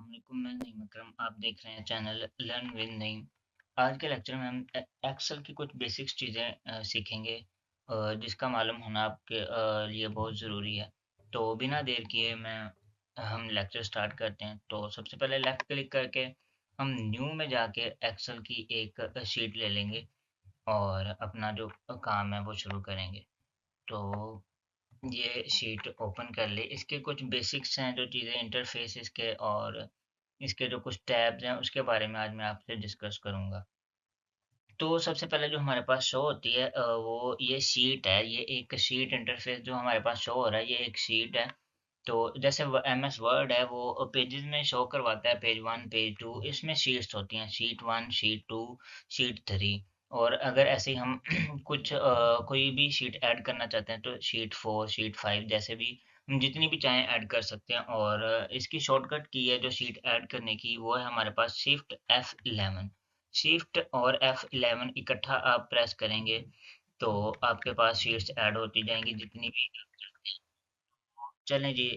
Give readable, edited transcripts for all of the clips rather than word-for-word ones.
अस्सलामुअलैकुम, मैं नईम अकरम। आप देख रहे हैं चैनल लर्न विद नईम। आज के लेक्चर में हम एक्सेल की कुछ बेसिक्स चीज़ें सीखेंगे, जिसका मालूम होना आपके लिए बहुत ज़रूरी है। तो बिना देर किए हम लेक्चर स्टार्ट करते हैं। तो सबसे पहले लेफ़्ट क्लिक करके हम न्यू में जाके एक्सेल की एक शीट ले लेंगे और अपना जो काम है वो शुरू करेंगे। तो ये शीट ओपन कर ली। इसके कुछ बेसिक्स हैं, जो चीज़ें इंटरफेस इसके और इसके जो कुछ टैब्स हैं उसके बारे में आज मैं आपसे डिस्कस करूंगा। तो सबसे पहले जो हमारे पास शो होती है वो ये शीट है। ये एक शीट इंटरफेस जो हमारे पास शो हो रहा है, ये एक शीट है। तो जैसे MS वर्ड है, वो पेजेस में शो करवाता है, पेज 1 पेज 2, इसमें शीट्स होती हैं, शीट 1 शीट 2 शीट 3। और अगर ऐसे ही हम कुछ कोई भी शीट ऐड करना चाहते हैं तो शीट 4 शीट 5 जैसे भी हम जितनी भी चाहें ऐड कर सकते हैं। और इसकी शॉर्टकट की है जो शीट ऐड करने की, वो है हमारे पास शिफ्ट F11। शिफ्ट और F11 इकट्ठा आप प्रेस करेंगे तो आपके पास शीट्स ऐड होती जाएंगी जितनी भी। चलें जी।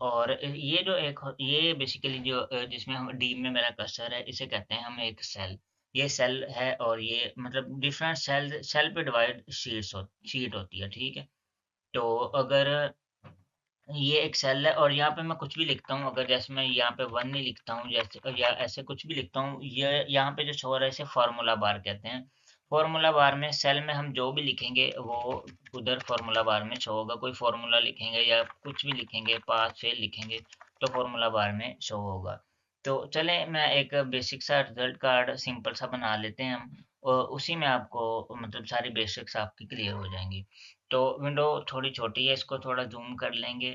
और ये जो ये बेसिकली जो जिसमें हम डी में मेरा कर्सर है, इसे कहते हैं हम एक सेल। ये सेल है और ये मतलब डिफरेंट सेल सेल पे डिवाइड शीट होती है, ठीक है। तो अगर ये एक सेल है और यहाँ पे मैं कुछ भी लिखता हूँ, अगर जैसे मैं यहाँ पे 1 नहीं लिखता हूँ जैसे, या ऐसे कुछ भी लिखता हूँ, ये यहाँ पे जो शो हो रहा है इसे फार्मूला बार कहते हैं। फार्मूला बार में सेल में हम जो भी लिखेंगे वो उधर फार्मूला बार में शो होगा। कोई फार्मूला लिखेंगे या कुछ भी लिखेंगे, पास फेल लिखेंगे, तो फार्मूला बार में शो होगा। तो चलें, मैं एक बेसिक सा रिजल्ट कार्ड सिंपल सा बना लेते हैं हम, और उसी में आपको मतलब सारी बेसिक्स आपकी क्लियर हो जाएंगी। तो विंडो थोड़ी छोटी है, इसको थोड़ा जूम कर लेंगे।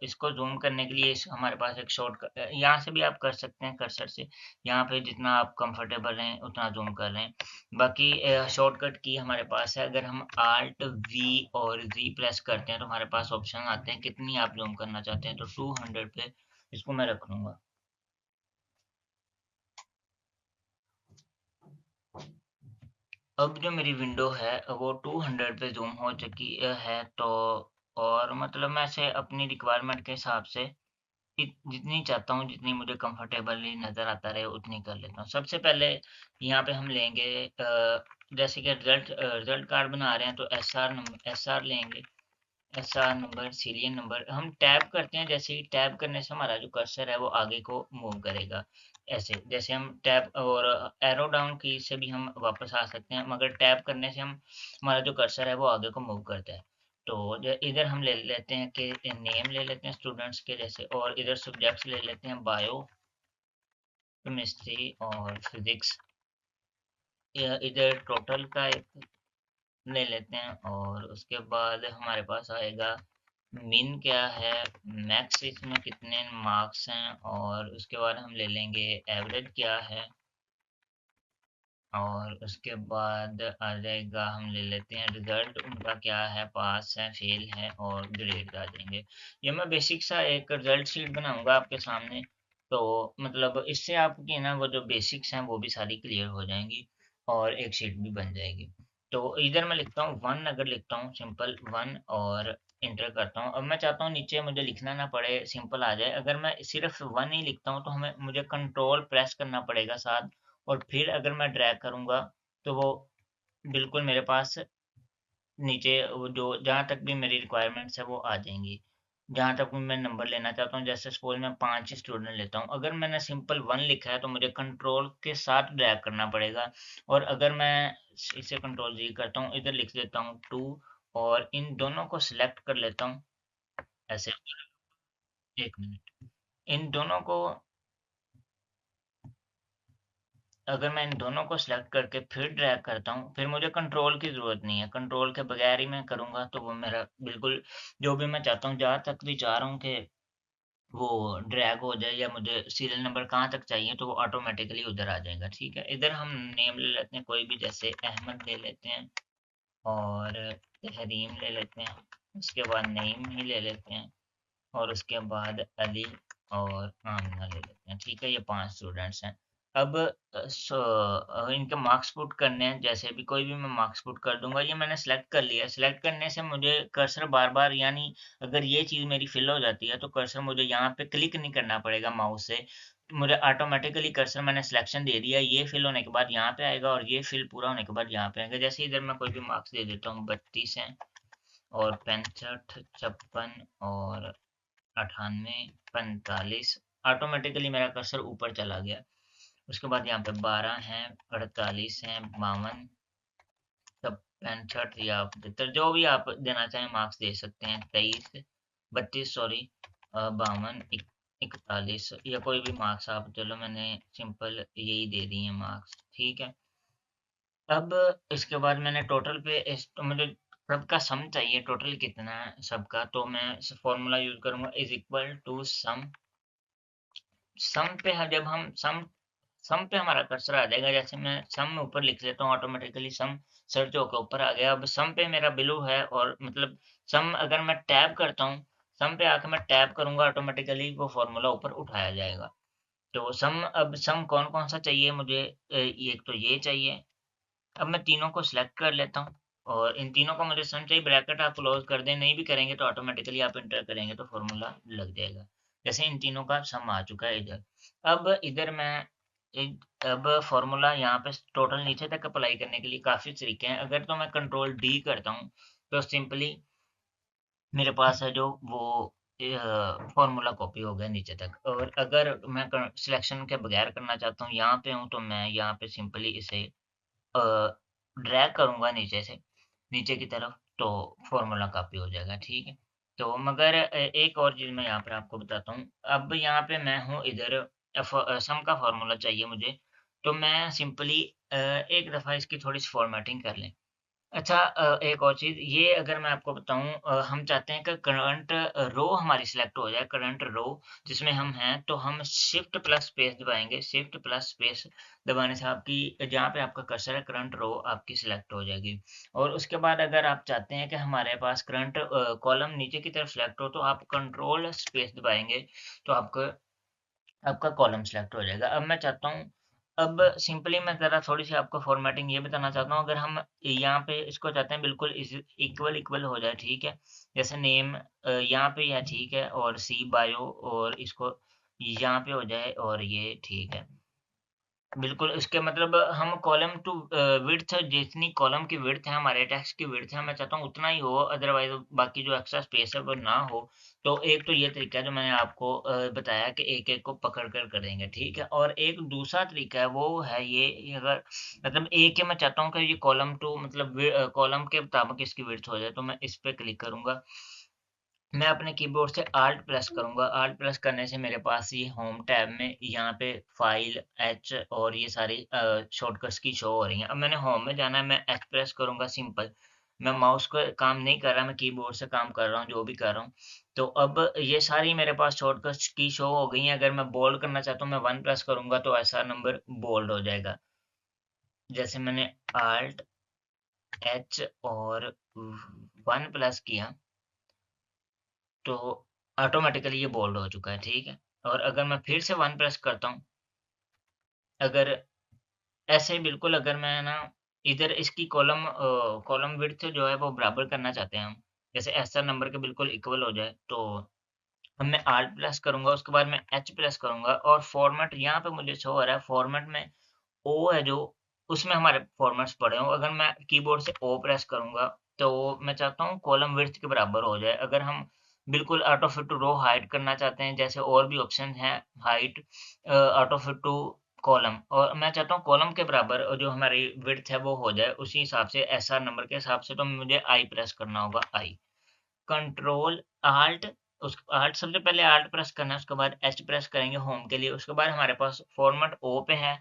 इसको जूम करने के लिए हमारे पास एक शॉर्टकट, यहाँ से भी आप कर सकते हैं कर्सर से। यहाँ पे जितना आप कंफर्टेबल हैं उतना जूम कर लें। बाकी शॉर्टकट की हमारे पास है। अगर हम Alt V और Z प्रेस करते हैं तो हमारे पास ऑप्शन आते हैं कितनी आप जूम करना चाहते हैं। तो 200 पे इसको मैं रख लूंगा। अब जो मेरी विंडो है वो 200 पे जूम हो चुकी है। तो और मतलब मैं इसे अपनी रिक्वायरमेंट के हिसाब से जितनी चाहता हूँ, जितनी मुझे कंफर्टेबली नज़र आता रहे उतनी कर लेता हूँ। सबसे पहले यहाँ पे हम लेंगे जैसे कि रिजल्ट कार्ड बना रहे हैं तो SR लेंगे। SR नंबर, सीरियल नंबर हम टैब करते हैं। जैसे ही टैब करने से हमारा जो कर्सर है वो आगे को मूव करेगा। ऐसे जैसे हम टैब और एरो डाउन की से भी हम वापस आ सकते हैं, मगर टैब करने से हम हमारा जो कर्सर है वो आगे को मूव करता है। तो इधर हम ले लेते हैं कि नेम ले लेते हैं स्टूडेंट्स के जैसे, और इधर सब्जेक्ट्स ले लेते हैं बायो, केमिस्ट्री और फिजिक्स। इधर टोटल का एक ले लेते हैं और उसके बाद हमारे पास आएगा मिन क्या है, मैक्स इसमें कितने मार्क्स हैं, और उसके बाद हम ले लेंगे एवरेज क्या है। और उसके बाद आ जाएगा, हम ले लेते हैं रिजल्ट उनका क्या है, पास है फेल है, और ग्रेड आ जाएंगे। ये मैं बेसिक सा एक रिजल्ट शीट बनाऊंगा आपके सामने। तो मतलब इससे आपकी ना वो जो बेसिक्स हैं वो भी सारी क्लियर हो जाएंगी और एक शीट भी बन जाएगी। तो इधर मैं लिखता हूँ 1, अगर लिखता हूँ सिंपल 1 और इंटर करता हूँ। अब मैं चाहता हूँ नीचे मुझे लिखना ना पड़े, सिंपल आ जाए। अगर मैं सिर्फ 1 ही लिखता हूँ तो मुझे कंट्रोल प्रेस करना पड़ेगा साथ, और फिर अगर मैं ड्रैग करूँगा तो वो बिल्कुल मेरे पास नीचे वो जो जहाँ तक भी मेरी रिक्वायरमेंट्स है वो आ जाएंगी। जहाँ तक भी मैं नंबर लेना चाहता हूँ, जैसे सपोज मैं 5 स्टूडेंट लेता हूँ, अगर मैंने सिंपल 1 लिखा है तो मुझे कंट्रोल के साथ ड्रैग करना पड़ेगा। और अगर मैं इसे कंट्रोल जी करता हूँ, इधर लिख देता हूँ 2, और इन दोनों को सिलेक्ट कर लेता हूँ ऐसे। 1 मिनट, इन दोनों को, अगर मैं इन दोनों को सिलेक्ट करके फिर ड्रैग करता हूँ, फिर मुझे कंट्रोल की ज़रूरत नहीं है। कंट्रोल के बगैर ही मैं करूँगा तो वो मेरा बिल्कुल जो भी मैं चाहता हूँ, जहाँ तक भी चाह रहा हूँ कि वो ड्रैग हो जाए या मुझे सीरियल नंबर कहाँ तक चाहिए, तो वो ऑटोमेटिकली उधर आ जाएगा। ठीक है, इधर हम नेम ले लेते हैं कोई भी, जैसे अहमद ले लेते हैं और तहरीम ले लेते हैं। उसके बाद नईम ही ले लेते हैं और उसके बाद अली और आमना ले लेते हैं। ठीक है, ये 5 स्टूडेंट्स हैं। अब इनके मार्क्स पुट करने हैं, जैसे भी कोई भी मैं मार्क्स पुट कर दूँगा, ये मैंने सेलेक्ट कर लिया। सेलेक्ट करने से मुझे कर्सर बार-बार, यानी अगर ये चीज़ मेरी फिल हो जाती है, तो कर्सर मुझे यहाँ पे क्लिक नहीं करना पड़ेगा माउस से। मुझे ऑटोमैटिकली कर्सर, मैंने सिलेक्शन दे दिया, ये फिल होने के बाद यहाँ पे आएगा और ये फिल पूरा होने के बाद यहाँ पे आएगा। जैसे इधर मैं कोई भी मार्क्स दे देता हूँ, 32 हैं और 65, 56 और 98, 45, ऑटोमैटिकली मेरा कर्सर ऊपर चला गया। उसके बाद यहाँ पे 12 हैं, 48 हैं, 52, तब 65 या 75, जो भी आप देना चाहें मार्क्स दे सकते हैं। 23, 32 सॉरी, 52, 41 या कोई भी मार्क्स आप, चलो मैंने सिंपल यही दे दिए हैं मार्क्स, ठीक है। अब इसके बाद मैंने टोटल पे तो मुझे सबका सम चाहिए, टोटल कितना है सबका, तो मैं फॉर्मूला यूज करूंगा, इज इक्वल टू सम। सम पे जब हम सम पे हमारा कर्सर आ जाएगा, जैसे मैं सम में ऊपर लिख लेता हूँ, ऑटोमेटिकली सम सर्च होकर ऊपर आ गया। अब सम पे मेरा बिलो है, और मतलब सम अगर मैं टैब करता हूँ, सम पे आकर मैं टैब करूंगा, ऑटोमेटिकली वो फॉर्मूला ऊपर उठाया जाएगा। तो सम, अब सम कौन कौन सा चाहिए मुझे, एक तो ये चाहिए। अब मैं तीनों को सिलेक्ट कर लेता हूँ, और इन तीनों का मुझे सम चाहिए। ब्रैकेट आप क्लोज कर दें, नहीं भी करेंगे तो ऑटोमेटिकली आप इंटर करेंगे तो फॉर्मूला लग जाएगा। जैसे इन तीनों का सम आ चुका है इधर। अब इधर मैं अब फॉर्मूला यहाँ पे टोटल नीचे तक अप्लाई करने के लिए काफी तरीके हैं। अगर तो मैं कंट्रोल डी करता हूँ, तो सिंपली मेरे पास है जो वो फॉर्मूला कॉपी हो गया नीचे तक। और अगर मैं सिलेक्शन के बगैर करना चाहता हूँ, यहाँ पे हूँ, तो मैं यहाँ पे सिंपली इसे ड्रैग करूँगा नीचे से, नीचे की तरफ, तो फ़ॉर्मूला कॉपी हो जाएगा, ठीक है। तो मगर एक और चीज़ मैं यहाँ पे आपको बताता हूँ। अब यहाँ पे मैं हूँ इधर, सम का फ़ॉर्मूला चाहिए मुझे, तो मैं सिंपली एक दफ़ा इसकी थोड़ी-सी फ़ॉर्मेटिंग कर लें। अच्छा, एक और चीज़ ये अगर मैं आपको बताऊँ, हम चाहते हैं कि करंट रो हमारी सिलेक्ट हो जाए, करंट रो जिसमें हम हैं, तो हम शिफ्ट प्लस स्पेस दबाएँगे। शिफ्ट प्लस स्पेस दबाने से आपकी जहाँ पे आपका कर्सर है, करंट रो आपकी सिलेक्ट हो जाएगी। और उसके बाद अगर आप चाहते हैं कि हमारे पास करंट कॉलम नीचे की तरफ सिलेक्ट हो, तो आप कंट्रोल स्पेस दबाएँगे, तो आपका आपका कॉलम सिलेक्ट हो जाएगा। अब मैं चाहता हूँ, अब सिंपली मैं ज़रा थोड़ी-सी आपको फ़ॉर्मेटिंग ये बताना चाहता हूँ, अगर हम यहाँ पे इसको चाहते हैं बिल्कुल इक्वल इक्वल हो जाए, ठीक है? जैसे नेम यहाँ पे यह ठीक है, और सी बायो, और इसको यहाँ पे हो जाए, और ये ठीक है। बिल्कुल, इसके मतलब हम कॉलम टू विड्थ, जितनी कॉलम की विड्थ है, हमारे टेक्स्ट की विड्थ है, मैं चाहता हूँ उतना ही हो, अदरवाइज़ बाकी जो एक्स्ट्रा स्पेस है वो ना हो। तो एक तो ये तरीका है जो मैंने आपको बताया कि एक-एक को पकड़ कर करेंगे, ठीक है? और एक दूसरा तरीका है, वो है ये अगर मतलब एक ही मैं चाहता हूँ कि ये कॉलम टू मतलब कॉलम के मुताबिक इसकी विड्थ हो जाए, तो मैं इस पे क्लिक करूँगा। मैं अपने कीबोर्ड से Alt प्रेस करूँगा। Alt प्रेस करने से मेरे पास ये होम टैब में यहाँ पे फ़ाइल, H और ये सारी शॉर्टकट्स की शो हो रही हैं। अब मैंने होम में जाना है, मैं H प्रेस करूँगा सिंपल। मैं माउस का काम नहीं कर रहा, मैं कीबोर्ड से काम कर रहा हूँ, जो भी कर रहा हूँ। तो अब ये सारी मेरे पास शॉर्टकट्स की शो हो गई हैं। अगर मैं बोल्ड करना चाहता हूँ, मैं 1 प्रेस करूँगा तो ऐसा नंबर बोल्ड हो जाएगा। जैसे मैंने Alt, H और 1 प्रेस किया, तो ऑटोमेटिकली ये बोल्ड हो चुका है, ठीक है। और अगर मैं फिर से 1 प्रेस करता हूँ, अगर ऐसे ही बिल्कुल, अगर मैं ना इधर इसकी कॉलम विड्थ जो है वो बराबर करना चाहते हैं हम, जैसे एसआर नंबर के बिल्कुल इक्वल हो जाए, तो अब मैं Alt प्रेस करूँगा, उसके बाद मैं H प्रेस करूँगा, और फॉर्मेट यहाँ पे मुझे शो हो रहा है, फॉर्मेट में ओ है जो, उसमें हमारे फॉर्मेट्स पड़े हों। अगर मैं कीबोर्ड से ओ प्रेस करूँगा, तो मैं चाहता हूँ कॉलम विड्थ के बराबर हो जाए। अगर हम बिल्कुल auto fit to row hide करना चाहते हैं, जैसे और भी ऑप्शन है, height, auto fit to column, और मैं चाहता हूँ कॉलम के बराबर जो हमारी विड्थ है वो हो जाए, उसी हिसाब से एसआर नंबर के हिसाब से, तो मुझे आई प्रेस करना होगा, आई। कंट्रोल आल्ट, उस आल्ट सबसे पहले आल्ट प्रेस करना है, उसके बाद एच प्रेस करेंगे होम के लिए। उसके बाद हमारे पास फॉर्मेट ओ पे है,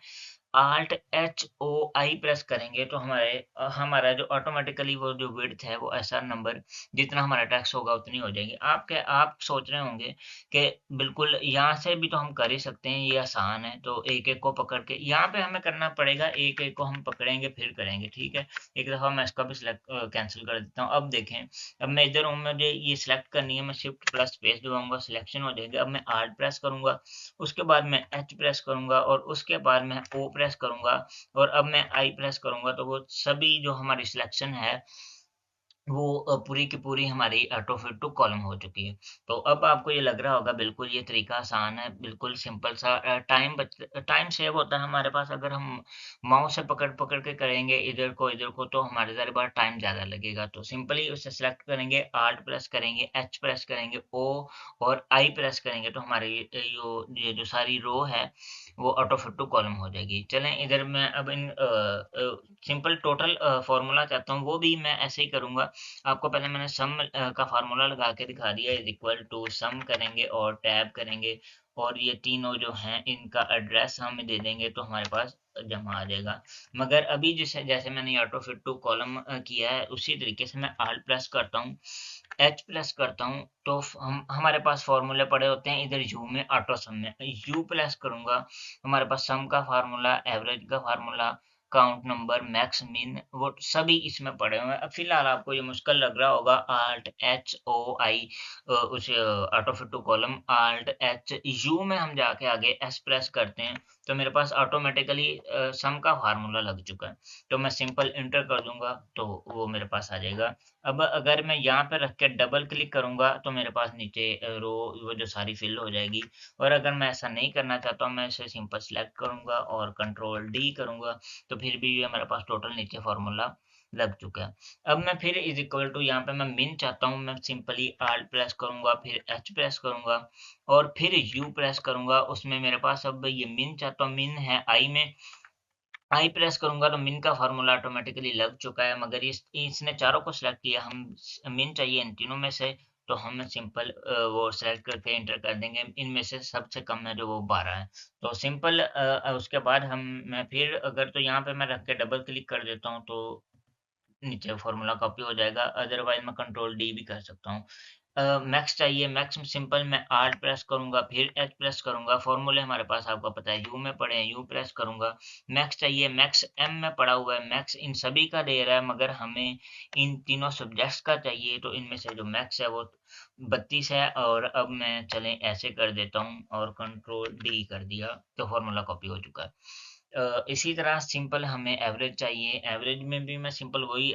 Alt+H+O+I प्रेस करेंगे तो हमारा जो ऑटोमेटिकली वो जो विड्थ है वो एसआर नंबर जितना हमारा टेक्स्ट होगा उतनी हो जाएगी। आप सोच रहे होंगे कि बिल्कुल यहाँ से भी तो हम कर ही सकते हैं, ये आसान है, तो एक एक को पकड़ के यहाँ पे हमें करना पड़ेगा, एक एक को हम पकड़ेंगे फिर करेंगे, ठीक है। एक दफ़ा मैं इसका भी सिलेक्ट कैंसिल कर देता हूँ। अब देखें, अब मैं इधर हूँ, मुझे ये सिलेक्ट करनी है, मैं शिफ्ट प्लस स्पेस दबाऊंगा, सिलेक्शन हो जाएगी। अब मैं आर्ट प्रेस करूंगा, उसके बाद मैं एच प्रेस करूंगा और उसके बाद मैं ओ प्रेस करूंगा और अब मैं आई प्रेस करूंगा, तो वो सभी जो हमारी सिलेक्शन है वो पूरी की पूरी हमारी ऑटो फिट टू कॉलम हो चुकी है। तो अब आपको ये लग रहा होगा बिल्कुल ये तरीका आसान है, बिल्कुल सिंपल सा। टाइम सेव होता है हमारे पास। अगर हम माउस से पकड़ के करेंगे इधर को तो हमारे ज़्यादा बार टाइम ज़्यादा लगेगा। तो सिंपली उसे सेलेक्ट करेंगे, आल्ट प्रेस करेंगे, एच प्रेस करेंगे, ओ और आई प्रेस करेंगे तो हमारी ये जो सारी रो है वो ऑटो फिट टू कॉलम हो जाएगी। चलें इधर मैं अब इन सिंपल टोटल फार्मूला चाहता हूँ, वो भी मैं ऐसे ही करूँगा। आपको पहले मैंने सम का फार्मूला लगा के दिखा दिया, इज इक्वल टू सम करेंगे और टैब करेंगे और ये तीनों जो हैं इनका एड्रेस हम दे देंगे तो हमारे पास जमा आ जाएगा। मगर अभी जैसे जैसे मैंने ऑटो फिट टू कॉलम किया है उसी तरीके से मैं आल्ट प्रेस करता हूँ, एच प्रेस करता हूँ, तो हम हमारे पास फॉर्मूले पड़े होते हैं इधर यू में, ऑटो सम में। यू प्रेस करूंगा, हमारे पास सम का फार्मूला, एवरेज का formula, count number, max min, वो सभी इसमें पड़े हुए हैं। अब फिलहाल आपको ये मुश्किल लग रहा होगा, Alt+H+O+I उस auto fit to column, Alt+H+U में हम जाके आगे एस प्रेस करते हैं तो मेरे पास ऑटोमेटिकली सम का फार्मूला लग चुका है। तो मैं सिंपल इंटर कर दूंगा तो वो मेरे पास आ जाएगा। अब अगर मैं यहाँ पे रख के डबल क्लिक करूंगा तो मेरे पास नीचे रो वो जो सारी फिल हो जाएगी। और अगर मैं ऐसा नहीं करना चाहता हूँ, मैं इसे सिंपल सेलेक्ट करूंगा और कंट्रोल डी करूंगा तो फिर भी ये मेरे पास टोटल नीचे फार्मूला लग चुका है। अब मैं फिर इज इक्वल टू यहाँ पे मैं मिन चाहता हूँ, मैं सिंपली आल्ट प्रेस करूंगा, फिर एच प्रेस करूंगा और फिर यू प्रेस करूंगा। उसमें मेरे पास अब ये मिन चाहता हूँ, मिन है आई में, आई प्रेस करूंगा तो मिन का फार्मूला ऑटोमेटिकली लग चुका है। मगर इसने चारों को सिलेक्ट किया, हम मिन चाहिए इन तीनों में से, तो हम सिंपल वो सेलेक्ट करके इंटर कर देंगे। इनमें से सबसे कम है जो वो 12 है। तो सिंपल उसके बाद हम मैं फिर अगर तो यहाँ पे मैं रख के डबल क्लिक कर देता हूँ तो नीचे फार्मूला कॉपी हो जाएगा, अदरवाइज मैं कंट्रोल डी भी कर सकता हूँ। मैक्स चाहिए, मैक्स में सिंपल मैं आल्ट प्रेस करूंगा, फिर एच प्रेस करूंगा, फॉर्मूले हमारे पास आपको पता है यू में पड़े हैं, यू प्रेस करूंगा। मैक्स चाहिए, मैक्स एम में पड़ा हुआ है, मैक्स इन सभी का दे रहा है मगर हमें इन तीनों सब्जेक्ट्स का चाहिए, तो इनमें से जो मैक्स है वो 32 है। और अब मैं चलें ऐसे कर देता हूँ और कंट्रोल डी कर दिया तो फार्मूला कॉपी हो चुका है। इसी तरह सिंपल हमें एवरेज चाहिए, एवरेज में भी मैं सिंपल वही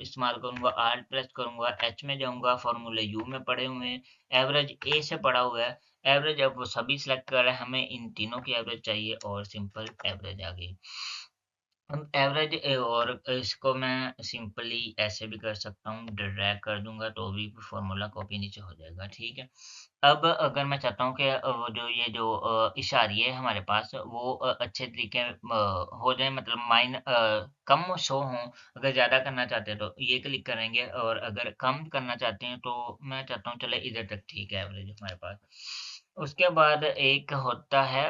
इस्तेमाल करूंगा, आल्ट प्रेस करूंगा, एच में जाऊंगा, फॉर्मूले यू में पड़े हुए हैं, एवरेज ए से पड़ा हुआ है। एवरेज अब वो सभी सिलेक्ट कर रहे हैं, हमें इन तीनों की एवरेज चाहिए और सिंपल एवरेज आ गई। हम एवरेज और इसको मैं सिंपली ऐसे भी कर सकता हूँ, ड्रैग कर दूंगा तो भी फार्मूला कॉपी नीचे हो जाएगा, ठीक है। अब अगर मैं चाहता हूँ कि वो जो ये जो इशारिये है हमारे पास वो अच्छे तरीके हो जाए, मतलब कम शो हों। अगर ज़्यादा करना चाहते हैं तो ये क्लिक करेंगे और अगर कम करना चाहते हैं तो मैं चाहता हूँ चले इधर तक, ठीक है, एवरेज हमारे पास। उसके बाद एक होता है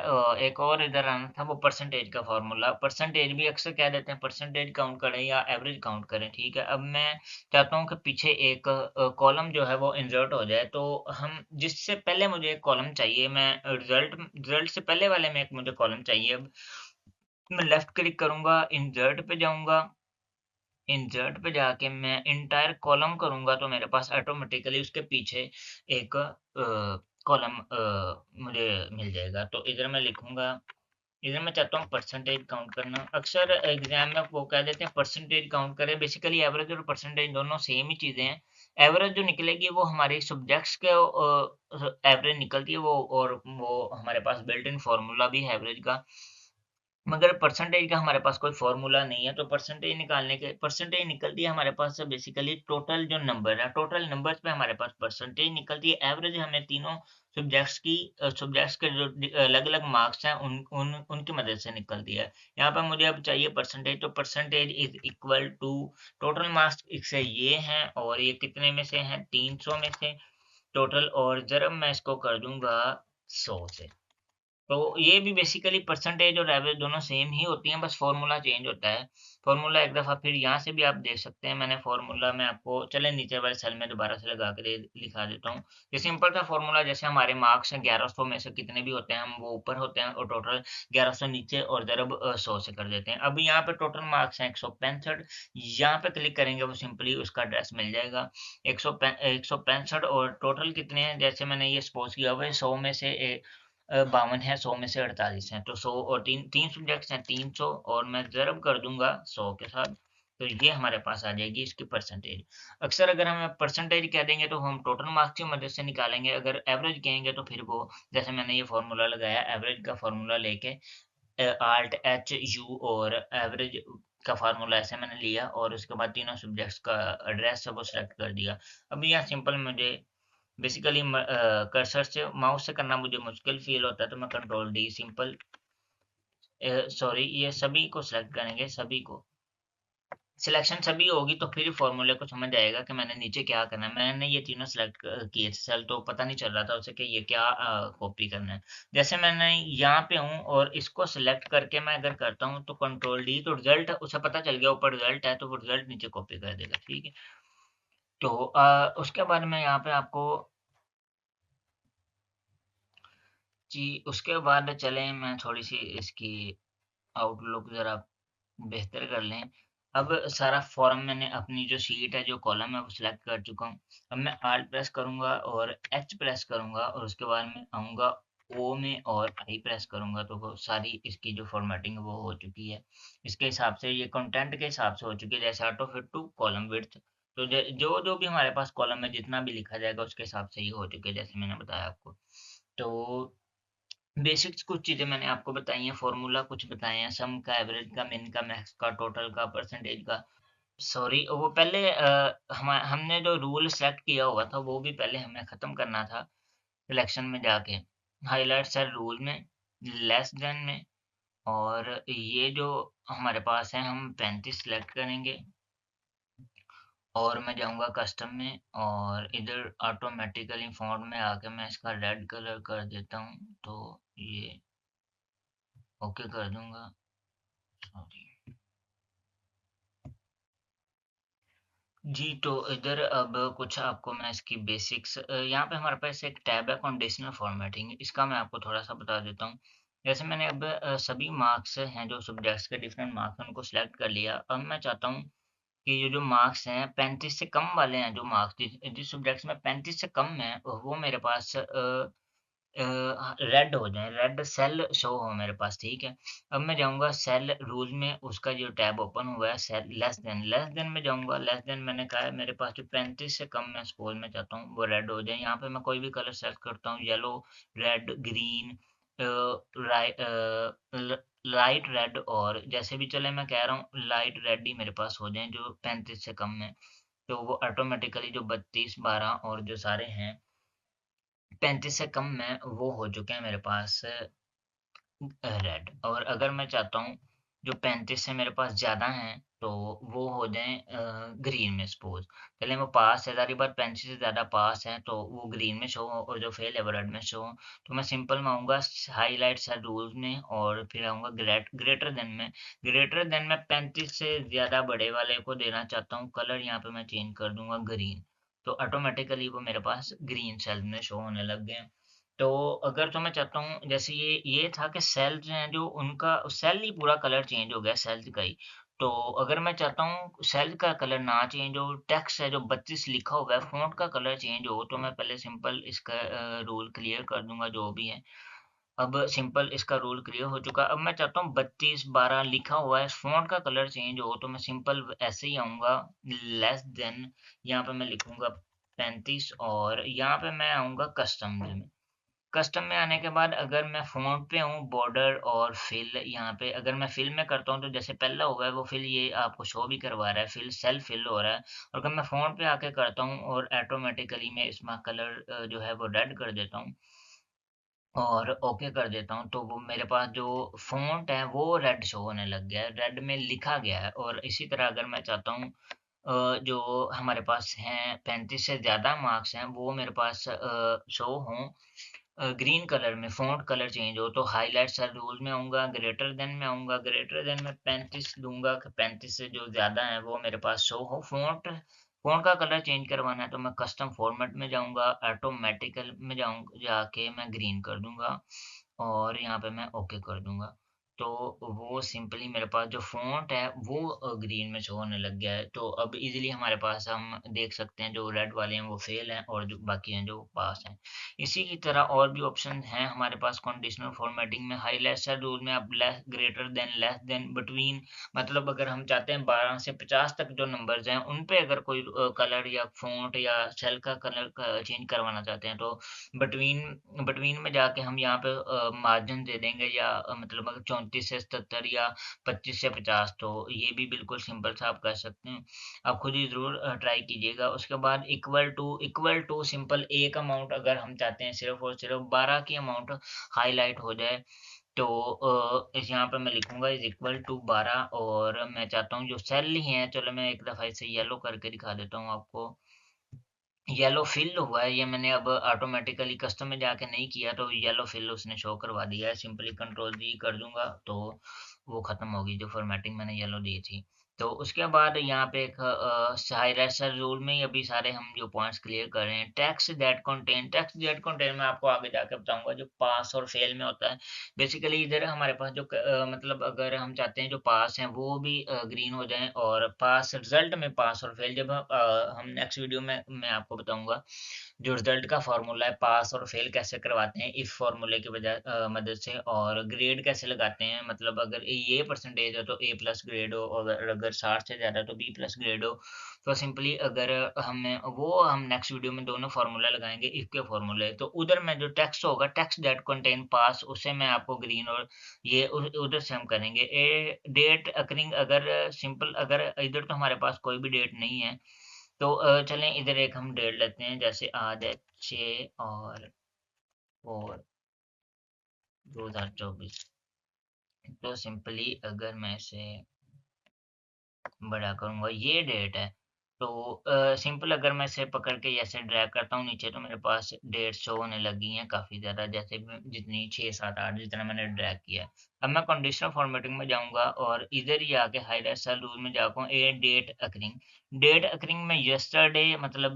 एक और इधर आना था, वो परसेंटेज का फार्मूला। परसेंटेज भी अक्सर कह देते हैं परसेंटेज काउंट करें या एवरेज काउंट करें, ठीक है। अब मैं चाहता हूँ कि पीछे एक कॉलम जो है वो इंसर्ट हो जाए, तो हम जिससे पहले मुझे एक कॉलम चाहिए, मैं रिजल्ट से पहले वाले में एक मुझे कॉलम चाहिए। अब मैं लेफ्ट क्लिक करूंगा, इंसर्ट पे जाऊंगा, इंसर्ट पे जाके मैं इंटायर कॉलम करूंगा तो मेरे पास ऑटोमेटिकली उसके पीछे एक कॉलम मुझे मिल जाएगा। तो इधर मैं लिखूंगा, इधर मैं चाहता हूँ परसेंटेज काउंट करना। अक्सर एग्जाम में वो कह देते हैं परसेंटेज काउंट करें, बेसिकली एवरेज और परसेंटेज दोनों सेम ही चीजें हैं। एवरेज जो निकलेगी वो हमारे सब्जेक्ट्स के एवरेज निकलती है, वो और वो हमारे पास बिल्ट इन फार्मूला भी है एवरेज का। मगर परसेंटेज का हमारे पास कोई फॉर्मूला नहीं है, तो परसेंटेज निकालने के परसेंटेज निकलती है हमारे पास बेसिकली टोटल जो नंबर है, टोटल नंबर्स पे हमारे पास परसेंटेज निकलती है। एवरेज हमें तीनों सब्जेक्ट्स के जो अलग अलग मार्क्स हैं उन उन उनकी मदद से निकलती है। यहाँ पर मुझे अब चाहिए परसेंटेज, तो percentage is equal to total marks से ये हैं और ये कितने में से हैं, 300 में से टोटल, और जरा मैं इसको कर दूंगा 100 से। तो ये भी बेसिकली परसेंटेज और एवरेज दोनों सेम ही होती हैं, बस फ़ॉर्मूला चेंज होता है। फ़ॉर्मूला एक दफ़ा फिर यहाँ से भी आप देख सकते हैं, मैंने फ़ॉर्मूला मैं आपको चलें नीचे वाले सेल में दोबारा से लगा के लिखा देता हूँ। ये सिंपल सा फ़ॉर्मूला, जैसे हमारे मार्क्स हैं 1100 में से कितने भी होते हैं, हम वो ऊपर होते हैं और टोटल 1100 नीचे और ज़रब 100 से कर देते हैं। अब यहाँ पे टोटल मार्क्स हैं 165, यहाँ पे क्लिक करेंगे वो सिंपली उसका एड्रेस मिल जाएगा। 165 और टोटल कितने हैं, जैसे मैंने ये सपोज़ किया हुआ है 100 में से 52 है, 100 में से 48 हैं, तो 100 और 3 सब्जेक्ट्स हैं, 300 और मैं ज़रब कर दूँगा 100 के साथ, तो ये हमारे पास आ जाएगी इसकी परसेंटेज। अक्सर अगर हम परसेंटेज कह देंगे तो हम टोटल मार्क्स की मदद से निकालेंगे, अगर एवरेज कहेंगे तो फिर वो जैसे मैंने ये फ़ॉर्मूला लगाया, एवरेज का फ़ॉर्मूला लेके आल्ट एच यू और एवरेज का फ़ॉर्मूला ऐसे मैंने लिया और उसके बाद तीनों सब्जेक्ट्स का एड्रेस सब वो सेलेक्ट कर दिया। अब यहाँ सिंपल मुझे बेसिकली कर्सर से माउस से करना मुझे मुश्किल फ़ील होता है, तो मैं कंट्रोल डी सिंपल सॉरी, ये सभी को सिलेक्ट करेंगे, सभी को। सिलेक्शन सभी होगी तो फिर फ़ॉर्मूले को समझ आएगा कि मैंने नीचे क्या करना है। मैंने ये तीनों सिलेक्ट किए थे सेल, तो पता नहीं चल रहा था उसे कि ये क्या कॉपी करना है। जैसे मैंने यहाँ पे हूँ और इसको सिलेक्ट करके मैं अगर करता हूँ तो कंट्रोल डी, तो रिज़ल्ट उसे पता चल गया ऊपर रिज़ल्ट है, तो वो रिज़ल्ट नीचे कॉपी कर देगा, ठीक है। तो उसके बाद में यहाँ पे आपको जी, उसके बाद चलें, मैं थोड़ी-सी इसकी आउटलुक ज़रा बेहतर कर लें। अब सारा फॉर्म मैंने अपनी जो शीट है, जो कॉलम है, वो सिलेक्ट कर चुका हूँ। अब मैं आल्ट प्रेस करूँगा और एच प्रेस करूँगा और उसके बाद में आऊँगा ओ में और आई प्रेस करूँगा, तो वो सारी इसकी जो फ़ॉर्मेटिंग है, वो हो चुकी है। इसके हिसाब से ये कंटेंट के हिसाब से हो चुकी है, जैसे auto fit to column width. तो जो भी हमारे पास कॉलम में जितना भी लिखा जाएगा, उसके हिसाब से ये हो चुकी है, जैसे मैंने बताया आपको। तो बेसिक्स कुछ चीज़ें मैंने आपको बताई हैं, फ़ॉर्मूला कुछ बताए हैं, सम का, एवरेज का, मिन का, मैक्स का, टोटल का, परसेंटेज का। सॉरी, वो पहले हमने जो रूल सेलेक्ट किया हुआ था, वो भी पहले हमें ख़त्म करना था सिलेक्शन में जाके। हाइलाइट सेल रूल में, लेस देन में, और ये जो हमारे पास है, हम 35 सेलेक्ट करेंगे और मैं जाऊँगा कस्टम में और इधर ऑटोमेटिकली फ़ॉन्ट में आके मैं इसका रेड कलर कर देता हूँ, तो ये ओके कर दूँगा। सॉरी। जी, तो इधर अब कुछ आपको मैं इसकी बेसिक्स यहाँ पे हमारे पास एक टैब है कंडीशनल फॉर्मेटिंग, इसका मैं आपको थोड़ा-सा बता देता हूँ। जैसे मैंने अब सभी मार्क्स हैं जो सब्जेक्ट्स के डिफरेंट मार्क्स हैं उनको सेलेक्ट कर लिया। अब मैं चाहता हूँ कि ये जो मार्क्स हैं 35 से कम वाले हैं, जो मार्क्स जिस सब्जेक्ट्स में 35 से कम है वो मेरे पास रेड हो जाएँ, रेड सेल शो हो मेरे पास, ठीक है। अब मैं जाऊँगा सेल रूल में, उसका जो टैब ओपन हुआ है सेल लेस देन में जाऊँगा, लेस देन मैंने कहा है मेरे पास जो 35 से कम मैं सपोज़ मैं चाहता हूँ वो रेड हो जाए। यहाँ पे मैं कोई भी कलर सेलेक्ट करता हूँ, येलो, रेड, ग्रीन, राइ ल लाइट रेड, और जैसे भी चले मैं कह रहा हूँ लाइट रेड ही मेरे पास हो जाएँ जो 35 से कम है। तो वो ऑटोमेटिकली जो 32, 12 और जो सारे हैं 35 से कम में वो हो चुके हैं मेरे पास रेड। और अगर मैं चाहता हूँ जो 35 से मेरे पास ज़्यादा हैं तो वो हो जाएँ ग्रीन में सपोज़। चलें वो पास है, ज़ाहिर बात 35 से ज़्यादा पास हैं तो वो ग्रीन में शो हो और जो फेल है वो रेड में शो हो। तो मैं सिंपल में आऊँगा हाइलाइट सेल रूल्स में और फिर आऊँगा ग्रेटर देन में। ग्रेटर देन में 35 से ज़्यादा बड़े वाले को देना चाहता हूँ कलर, यहाँ पे मैं चेंज कर दूँगा ग्रीन। तो ऑटोमेटिकली वो मेरे पास ग्रीन सेल में शो होने लग गए हैं। तो अगर तो मैं चाहता हूँ, जैसे ये था कि सेल जो हैं जो उनका सेल ही पूरा कलर चेंज हो गया सेल का ही। तो अगर मैं चाहता हूँ सेल का कलर ना चेंज हो, टेक्स्ट है जो 32 लिखा हुआ है फ़ॉन्ट का कलर चेंज हो, तो मैं पहले सिंपल इसका रूल क्लियर कर दूँगा जो भी है। अब सिंपल इसका रूल क्लियर हो चुका है। अब मैं चाहता हूँ 32, 12 लिखा हुआ है, फ़ॉन्ट का कलर चेंज हो, तो मैं सिंपल ऐसे ही आऊँगा लेस देन, यहाँ पे मैं लिखूँगा 35 और यहाँ पे मैं आऊँगा कस्टम में। कस्टम में आने के बाद अगर मैं फ़ॉन्ट पे हूँ, बॉर्डर और फिल, यहाँ पे अगर मैं फिल में करता हूँ तो जैसे पहला हुआ है वो फिल ये आपको शो भी करवा रहा है, फिल सेल फिल हो रहा है। और अगर मैं फ़ॉन्ट पे आके करता हूँ और ऑटोमेटिकली मैं इसमें कलर जो है वो रेड कर देता हूँ और ओके कर देता हूँ, तो वो मेरे पास जो फ़ॉन्ट है वो रेड शो होने लग गया है, रेड में लिखा गया है। और इसी तरह अगर मैं चाहता हूँ जो हमारे पास हैं 35 से ज़्यादा मार्क्स हैं वो मेरे पास शो हों ग्रीन कलर में फ़ॉन्ट कलर चेंज हो तो हाइलाइट सर रूल में आऊँगा, ग्रेटर देन में आऊँगा, ग्रेटर देन में 35 दूँगा कि 35 से जो ज़्यादा है वो मेरे पास शो हो। फ़ॉन्ट का कलर चेंज करवाना है तो मैं कस्टम फॉर्मेट में जाऊँगा, ऑटोमैटिकल में जाके मैं ग्रीन कर दूँगा और यहाँ पे मैं ओके कर दूँगा। तो वो सिंपली मेरे पास जो फ़ॉन्ट है वो ग्रीन में शो होने लग गया है। तो अब ईज़िली हमारे पास हम देख सकते हैं जो रेड वाले हैं वो फ़ेल हैं और जो बाकी हैं जो पास हैं। इसी की तरह और भी ऑप्शन हैं हमारे पास कंडीशनल फॉर्मेटिंग में हाइलाइट सेल रूल में आप लेस देन बिटवीन मतलब अगर हम चाहते हैं 12 से 50 तक जो नंबर्स हैं उन पे अगर कोई कलर या फ़ॉन्ट या सेल का कलर चेंज करवाना चाहते हैं तो बिटवीन बिटवीन में जाके हम यहाँ पे मार्जिन दे देंगे या मतलब अगर 34 से 77 या 25 से 50 तो ये भी बिल्कुल सिंपल सा आप कर सकते हैं। आप खुद ही ज़रूर ट्राई कीजिएगा। उसके बाद इक्वल टू सिंपल एक अमाउंट अगर हम चाहते हैं सिर्फ़ और सिर्फ़ 12 की अमाउंट हाइलाइट हो जाए तो इस यहाँ पे मैं लिखूँगा इज़ इक्वल टू 12 और मैं चाहता हूँ जो सेल ही हैं चलो मैं एक दफ़ा इसे येलो करके दिखा देता हूँ आपको। येलो फिल हुआ है ये मैंने अब ऑटोमेटिकली कस्टम में जाके नहीं किया तो येलो फिल उसने शो करवा दिया है सिंपली कंट्रोल डी कर दूंगा तो वो खत्म होगी जो फॉर्मेटिंग मैंने येलो दी थी तो उसके बाद यहाँ पे एक हाइलाइटर रूल में ही अभी सारे हम जो पॉइंट्स क्लियर कर रहे हैं टेक्स्ट दैट कंटेन मैं आपको आगे जाके बताऊंगा जो पास और फेल में होता है बेसिकली इधर हमारे पास जो मतलब अगर हम चाहते हैं जो पास हैं वो भी ग्रीन हो जाएं और पास रिजल्ट में पास और फेल जब हम नेक्स्ट वीडियो में मैं आपको बताऊंगा जो रिजल्ट का फार्मूला है पास और फेल कैसे करवाते हैं इस फार्मूले की वजह मदद से और ग्रेड कैसे लगाते हैं मतलब अगर ये परसेंटेज है तो ए प्लस ग्रेड हो और अगर 60 से ज़्यादा तो बी प्लस ग्रेड हो तो सिंपली अगर हमें वो हम नेक्स्ट वीडियो में दोनों फार्मूला लगाएंगे इफ के फार्मूले तो उधर में जो टेक्स्ट होगा टेक्स्ट दैट कंटेन पास उसे मैं आपको ग्रीन और ये उधर से हम करेंगे ए डेट अकरिंग अगर सिंपल अगर इधर तो हमारे पास कोई भी डेट नहीं है तो चलें इधर एक हम डेट लेते हैं जैसे आज है 6 और 4 2024 तो सिंपली अगर मैं इसे बड़ा करूँगा ये डेट है तो सिंपल अगर मैं इसे पकड़ के ऐसे ड्रैग करता हूँ नीचे तो मेरे पास डेट शो होने लगी हैं काफ़ी ज़्यादा जैसे जितनी 6 7 8 जितना मैंने ड्रैग किया है अब मैं कंडीशनल फॉर्मेटिंग में जाऊँगा और इधर ही आके हाइलाइट सेल रूल में जाकर ए डेट अकरिंग में यस्टरडे मतलब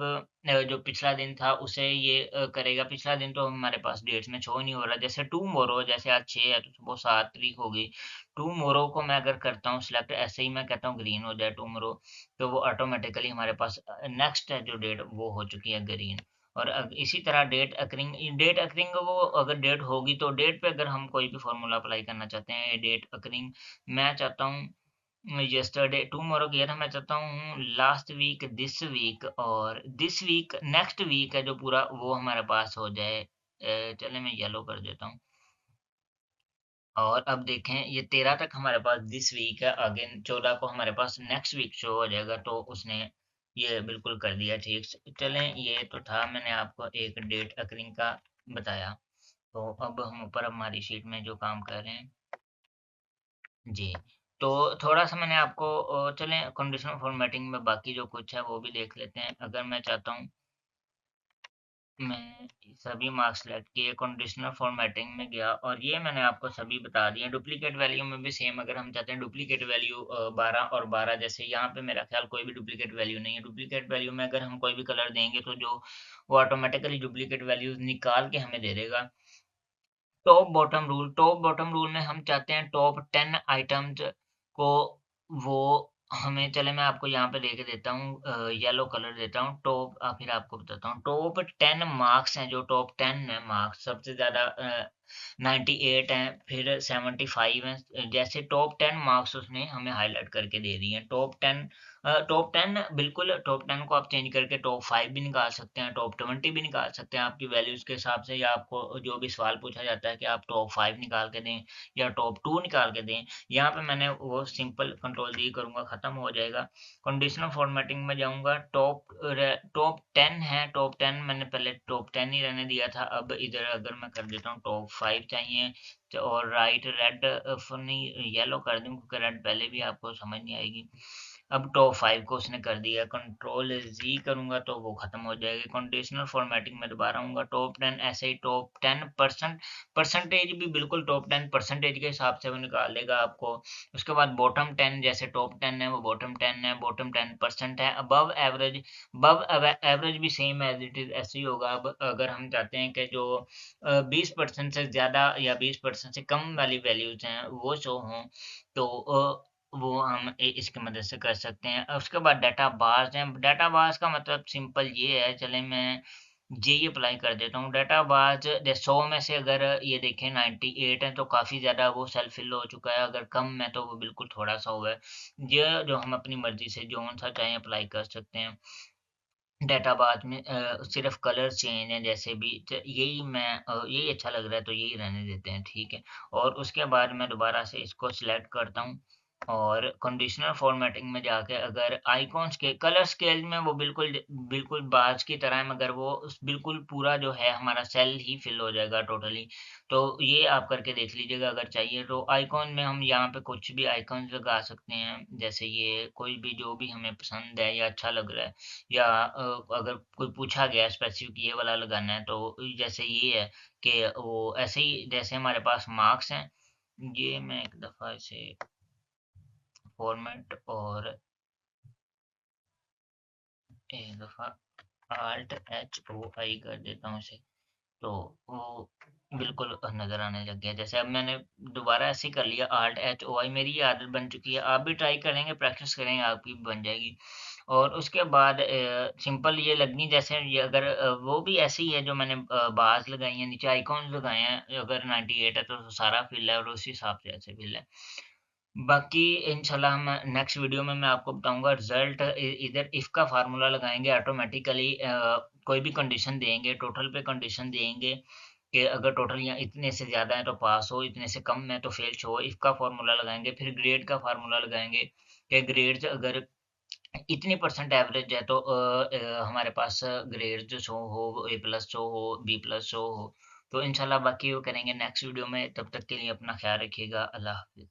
जो पिछला दिन था उसे ये करेगा पिछला दिन तो हमारे पास डेट्स में शो नहीं हो रहा जैसे टू मोरो जैसे आज 6 है तो वो 7 तारीख होगी टुमारो को मैं अगर करता हूँ सिलेक्ट ऐसे ही मैं कहता हूँ ग्रीन हो जाए टुमारो तो वो ऑटोमेटिकली हमारे पास नेक्स्ट है जो डेट वो हो चुकी है ग्रीन और इसी तरह डेट अकरिंग वो अगर डेट होगी तो डेट पे अगर हम कोई भी फॉर्मूला अप्लाई करना चाहते हैं डेट अकरिंग मैं चाहता हूँ यस्टरडे टुमारो किया था मैं चाहता हूँ लास्ट वीक दिस वीक और दिस वीक नेक्स्ट वीक है जो पूरा वो हमारे पास हो जाए चले मैं येलो कर देता हूँ और अब देखें ये 13 तक हमारे पास दिस वीक है अगेन 14 को हमारे पास नेक्स्ट वीक शो हो जाएगा तो उसने ये बिल्कुल कर दिया ठीक चलें ये तो था मैंने आपको एक डेट अकरिंग का बताया तो अब हम ऊपर हमारी शीट में जो काम कर रहे हैं जी तो थोड़ा सा मैंने आपको चलें कंडीशनल फॉर्मेटिंग में बाकी जो कुछ है वो भी देख लेते हैं अगर मैं चाहता हूँ मैं सभी मार्क्स सेलेक्ट किए कंडीशनल फॉर्मेटिंग में गया और ये मैंने आपको सभी बता दिए डुप्लीकेट वैल्यू में भी सेम अगर हम चाहते हैं डुप्लीकेट वैल्यू 12 और 12 जैसे यहाँ पे मेरा ख्याल कोई भी डुप्लीकेट वैल्यू नहीं है डुप्लीकेट वैल्यू में अगर हम कोई भी कलर देंगे तो जो वो ऑटोमेटिकली डुप्लीकेट वैल्यूज निकाल के हमें दे देगा टॉप बॉटम रूल में हम चाहते हैं टॉप 10 आइटम्स को वो हमें चले मैं आपको यहाँ पे लेके देता हूँ येलो कलर देता हूँ फिर आपको बताता हूँ टॉप 10 मार्क्स हैं जो टॉप 10 है मार्क्स सबसे ज्यादा 98 हैं फिर 75 हैं जैसे टॉप 10 मार्क्स उसने हमें हाईलाइट करके दे दिए हैं टॉप 10 बिल्कुल टॉप 10 को आप चेंज करके टॉप 5 भी निकाल सकते हैं टॉप 20 भी निकाल सकते हैं आपकी वैल्यूज के हिसाब से या आपको जो भी सवाल पूछा जाता है कि आप टॉप 5 निकाल के दें या टॉप 2 निकाल के दें यहाँ पे मैंने वो सिंपल कंट्रोल डी करूंगा खत्म हो जाएगा कंडीशनल फॉर्मेटिंग में जाऊंगा टॉप 10 है टॉप 10 मैंने पहले टॉप 10 ही रहने दिया था अब इधर अगर मैं कर देता हूँ टॉप 5 चाहिए और राइट रेड नहीं येलो कर दूं क्योंकि रेड पहले भी आपको समझ नहीं आएगी अब टॉप 5 को उसने कर दिया, कंट्रोल जी करूँगा तो वो खत्म हो जाएगी। कंडीशनल फॉर्मेटिंग में दोबारा आऊँगा, टॉप 10 ऐसे ही टॉप 10% परसेंटेज भी बिल्कुल टॉप 10 परसेंटेज के हिसाब से वो निकाल देगा आपको। उसके बाद बॉटम 10 जैसे टॉप 10 है वो बॉटम 10 है, बॉटम 10% है। अबव एवरेज भी सेम एज इट इज ऐसे ही होगा। अब अगर हम चाहते हैं कि जो 20% से ज़्यादा या 20% से कम वाली वैल्यूज हैं वो शो हों, तो वो हम इसकी मदद से कर सकते हैं। उसके बाद डाटा बार्स हैं। डाटा बार्स का मतलब सिंपल ये है, चले मैं ये अप्लाई कर देता हूँ। डाटा बार्स जैसे 100 में से अगर ये देखें 98 है तो काफ़ी ज़्यादा वो सेल्फ फिल हो चुका है, अगर कम है तो वो बिल्कुल थोड़ा सा हुआ है। ये जो हम अपनी मर्जी से जो सा चाहें अप्लाई कर सकते हैं। डाटा बाद में सिर्फ कलर चेंज है, जैसे भी यही यही अच्छा लग रहा है तो यही रहने देते हैं, ठीक है। और उसके बाद मैं दोबारा से इसको सिलेक्ट करता हूँ और कंडीशनल फॉर्मेटिंग में जाके अगर आइकॉन्स के कलर स्केल में वो बिल्कुल बाज की तरह है, मगर वो बिल्कुल पूरा जो है हमारा सेल ही फिल हो जाएगा टोटली। तो ये आप करके देख लीजिएगा अगर चाहिए तो। आइकॉन में हम यहाँ पे कुछ भी आइकॉन्स लगा सकते हैं, जैसे ये कोई भी जो भी हमें पसंद है या अच्छा लग रहा है, या अगर कोई पूछा गया स्पेसिफिक ये वाला लगाना है तो जैसे ये है कि वो ऐसे ही जैसे हमारे पास मार्क्स हैं, ये मैं एक दफ़ा इसे फॉर्मेट और एक दफ़ा आल्ट एच ओ आई कर देता हूँ इसे, तो वो बिल्कुल नज़र आने लग गया। जैसे अब मैंने दोबारा ऐसे ही कर लिया, आल्ट एच ओ आई, मेरी ये आदत बन चुकी है। आप भी ट्राई करेंगे, प्रैक्टिस करेंगे, आपकी भी बन जाएगी। और उसके बाद सिंपल ये लगनी जैसे ये अगर वो भी ऐसी ही है जो मैंने बार्स लगाई हैं, नीचे आइकॉन्स लगाए हैं। अगर 98 है तो सारा फिल है और उसी हिसाब से ऐसे फिल है। बाकी इंशाल्लाह हम नेक्स्ट वीडियो में मैं आपको बताऊंगा रिजल्ट। इधर इफ का फार्मूला लगाएंगे ऑटोमेटिकली, कोई भी कंडीशन देंगे, टोटल पे कंडीशन देंगे कि अगर टोटल यहाँ इतने से ज़्यादा है तो पास हो, इतने से कम है तो फेल शो हो। इफ का फार्मूला लगाएंगे, फिर ग्रेड का फार्मूला लगाएंगे कि ग्रेड अगर इतनी परसेंट एवरेज है तो हमारे पास ग्रेड जो शो हो, ए प्लस शो हो, बी प्लस शो हो। तो इंशाल्लाह बाकी वो करेंगे नेक्स्ट वीडियो में। तब तक के लिए अपना ख्याल रखिएगा। अल्लाह हाफिज।